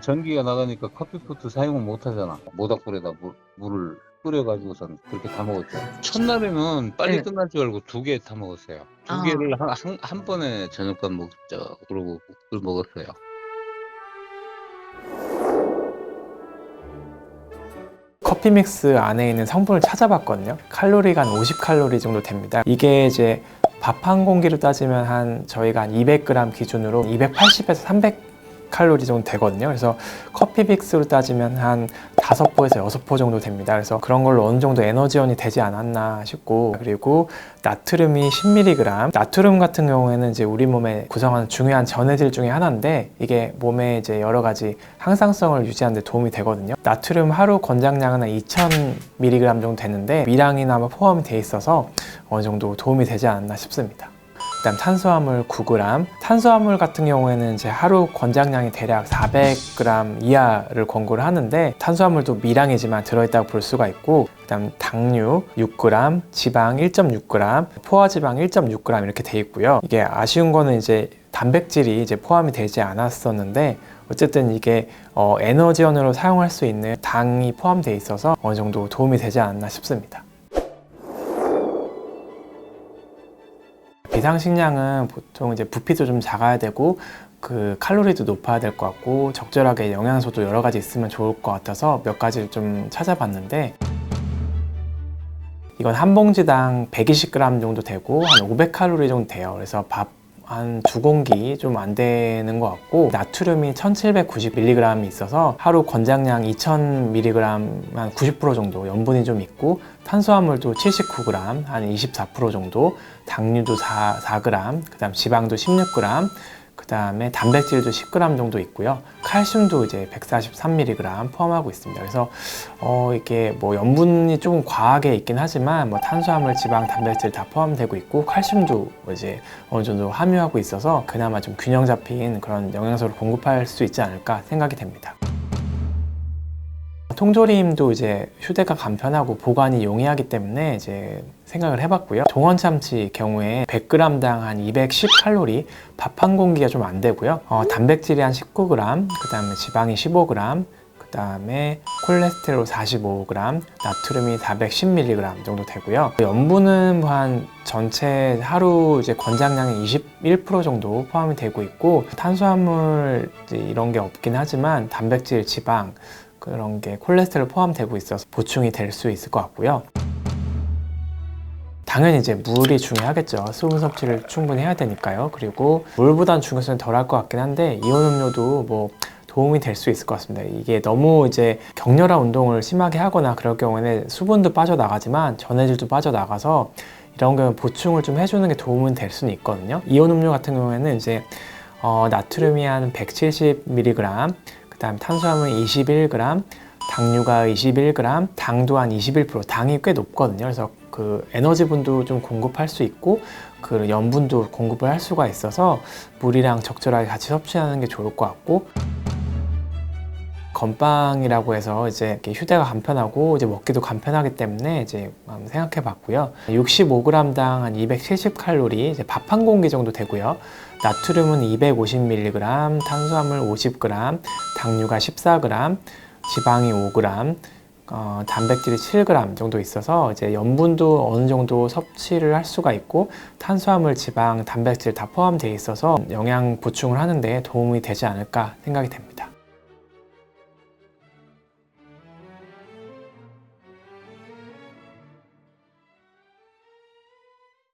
전기가 나가니까 커피포트 사용을 못 하잖아. 모닥불에다 물을 끓여가지고선 그렇게 다 먹었죠. 첫날에는 빨리 네. 끝날 줄 알고 2개 다 먹었어요. 두 아. 개를 한 번에 저녁밥 먹자. 그러고 그걸 먹었어요. 커피 믹스 안에 있는 성분을 찾아봤거든요. 칼로리가 한 50칼로리 정도 됩니다. 이게 이제 밥 한 공기로 따지면 저희가 한 200g 기준으로 280에서 300 칼로리 정도 되거든요. 그래서 커피 믹스로 따지면 한 5포에서 6포 정도 됩니다. 그래서 그런 걸로 어느 정도 에너지원이 되지 않았나 싶고, 그리고 나트륨이 10mg. 나트륨 같은 경우에는 이제 우리 몸에 구성하는 중요한 전해질 중에 하나인데, 이게 몸에 이제 여러 가지 항상성을 유지하는 데 도움이 되거든요. 나트륨 하루 권장량은 한 2000mg 정도 되는데 미량이나 포함이 돼 있어서 어느 정도 도움이 되지 않았나 싶습니다. 그다음 탄수화물 9g. 탄수화물 같은 경우에는 이제 하루 권장량이 대략 400g 이하를 권고를 하는데, 탄수화물도 미량이지만 들어있다고 볼 수가 있고, 그다음 당류 6g, 지방 1.6g, 포화지방 1.6g 이렇게 돼 있고요. 이게 아쉬운 거는 이제 단백질이 이제 포함이 되지 않았었는데, 어쨌든 이게 에너지원으로 사용할 수 있는 당이 포함되어 있어서 어느 정도 도움이 되지 않았나 싶습니다. 비상식량은 보통 이제 부피도 좀 작아야 되고 그 칼로리도 높아야 될 것 같고 적절하게 영양소도 여러 가지 있으면 좋을 것 같아서 몇 가지를 좀 찾아봤는데, 이건 한 봉지당 120g 정도 되고 한 500칼로리 정도 돼요. 그래서 밥 한 2공기 좀 안 되는 것 같고, 나트륨이 1790mg이 있어서 하루 권장량 2000mg 한 90% 정도 염분이 좀 있고, 탄수화물도 79g 한 24% 정도, 당류도 4g, 그 다음 지방도 16g, 그 다음에 단백질도 10g 정도 있고요. 칼슘도 이제 143mg 포함하고 있습니다. 그래서 이게 뭐 염분이 조금 과하게 있긴 하지만 탄수화물, 지방, 단백질 다 포함되고 있고, 칼슘도 이제 어느 정도 함유하고 있어서 그나마 좀 균형 잡힌 그런 영양소를 공급할 수 있지 않을까 생각이 됩니다. 통조림도 이제 휴대가 간편하고 보관이 용이하기 때문에 이제 생각을 해봤고요. 동원 참치 경우에 100g당 한 210칼로리, 밥 한 공기가 좀 안 되고요. 단백질이 한 19g, 그 다음에 지방이 15g, 그 다음에 콜레스테롤 45g, 나트륨이 410mg 정도 되고요. 염분은 한 전체 하루 이제 권장량의 21% 정도 포함이 되고 있고, 탄수화물 이런 게 없긴 하지만 단백질, 지방 그런 게 콜레스테롤 포함되고 있어서 보충이 될 수 있을 것 같고요. 당연히 이제 물이 중요하겠죠. 수분 섭취를 충분히 해야 되니까요. 그리고 물보다는 중요성이 덜할 것 같긴 한데, 이온 음료도 뭐 도움이 될 수 있을 것 같습니다. 이게 너무 이제 격렬한 운동을 심하게 하거나 그럴 경우에는 수분도 빠져나가지만 전해질도 빠져나가서 이런 경우 보충을 좀 해주는 게 도움은 될 수는 있거든요. 이온 음료 같은 경우에는 이제 나트륨이 한 170mg, 그 다음 탄수화물 21g, 당류가 21g, 당도 한 21%, 당이 꽤 높거든요. 그래서 그 에너지분도 좀 공급할 수 있고 그 염분도 공급을 할 수가 있어서 물이랑 적절하게 같이 섭취하는 게 좋을 것 같고, 건빵이라고 해서 이제 이렇게 휴대가 간편하고 이제 먹기도 간편하기 때문에 이제 한번 생각해 봤고요. 65g당 한 270칼로리, 이제 밥 한 공기 정도 되고요. 나트륨은 250mg, 탄수화물 50g, 당류가 14g, 지방이 5g, 단백질이 7g 정도 있어서 이제 염분도 어느 정도 섭취를 할 수가 있고, 탄수화물, 지방, 단백질 다 포함되어 있어서 영양 보충을 하는데 도움이 되지 않을까 생각이 됩니다.